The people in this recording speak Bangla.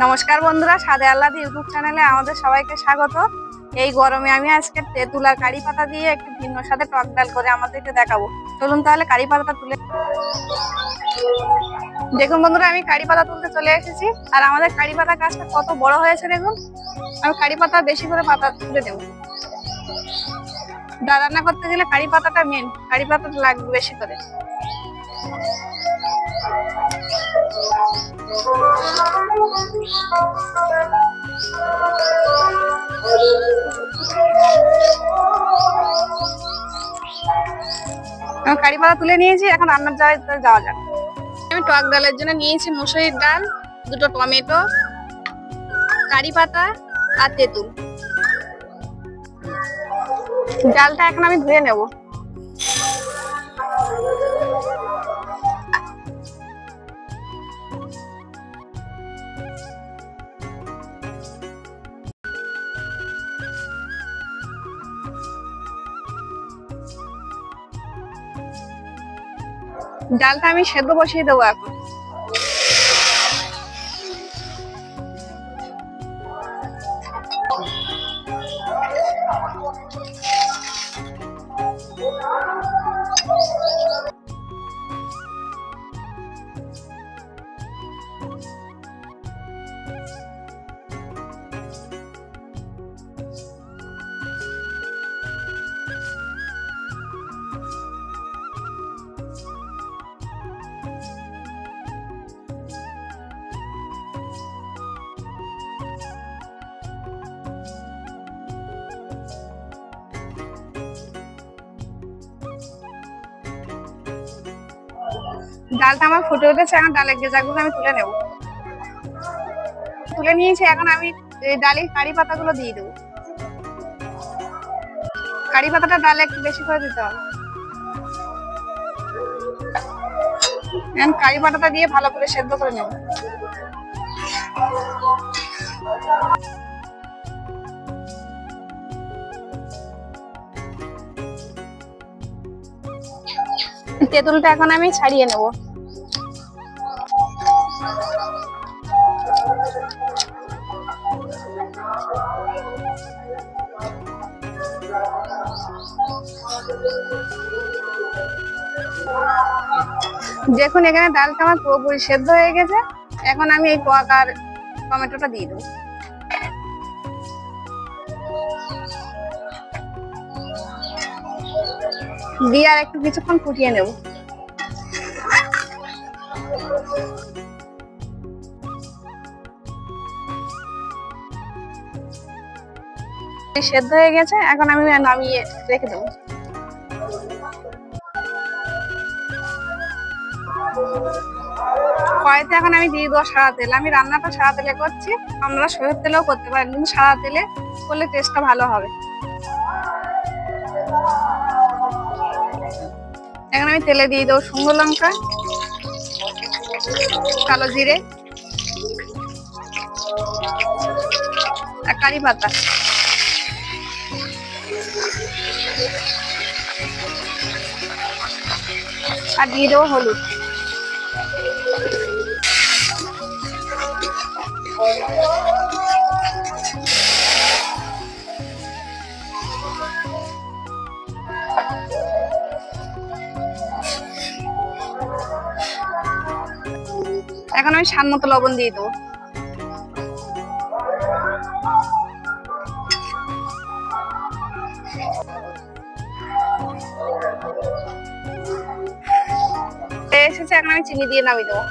নমস্কার বন্ধুরা, স্বাদে আহ্লাদ ইউটিউব চ্যানেলে আমাদের সবাইকে স্বাগত। এই গরমে আমি আজকে তেঁতুল আর কারি পাতা দিয়ে একটু ভিন্ন স্বাদে টক ডাল করে আমাদেরকে দেখাবো। চলুন তাহলে কারি পাতাটা তুলে। দেখুন বন্ধুরা, আমি কারি পাতা তুলতে চলে এসেছি। আর আমাদের কারি পাতা গাছটা কত বড় হয়েছে দেখুন। আমি কারি পাতা বেশি করে পাতা তুলে দেবো। ডাল রান্না করতে গেলে কারি পাতাটা মেন, কারি পাতাটা লাগবে বেশি করে। কারি পাতা তুলে নিয়েছি, এখন রান্নার জায়গায় যাওয়া যাক। আমি টক ডালের জন্য নিয়েছি মুসুরির ডাল, দুটো টমেটো, কারি পাতা আর তেঁতুল। ডালটা এখন আমি ধুয়ে নেব। ডালটা আমি সেদ্ধ বসিয়ে দেবো এখন। ডালটা আমার ফুটে উঠেছে, এখন ডালের গেজাগুলো আমি তুলে নেব। তুলে নিয়েছি, এখন আমি এই ডালে কারি পাতাগুলো দিয়ে দেবো। কারি পাতাটা ডালে একটু বেশি করে দিতে হবে। এখন কারি পাতাটা দিয়ে ভালো করে সেদ্ধ করে নেব। তেঁতুলটা এখন আমি ছাড়িয়ে নেব। দেখুন এখানে ডালটা আমার পুরোপুরি সেদ্ধ হয়ে গেছে। এখন আমি এই টক আর টমেটোটা দিয়ে দেবো। দিয়ে আর একটু কিছুক্ষণ ফুটিয়ে নেব। সেদ্ধ হয়ে গেছে, এখন আমি নামিয়ে রেখে দেবো। কড়াইতে এখন আমি দিয়ে দেবো সাদা তেল। আমি রান্নাটা সাদা তেলে করছি, আপনারা সরষের তেলেও করতে পারেন, কিন্তু সাদা তেলে করলে টেস্টটা ভালো হবে। এখন আমি তেলে দিয়ে দেবো শুকনো লঙ্কা, কালো জিরে আর কারি পাতা, আর দিয়ে দেবো হলুদ। এখন আমি স্বাদ মতো লবণ দিয়ে দেবো। এসেছে, এখন আমি চিনি দিয়ে নামিয়ে দেবো।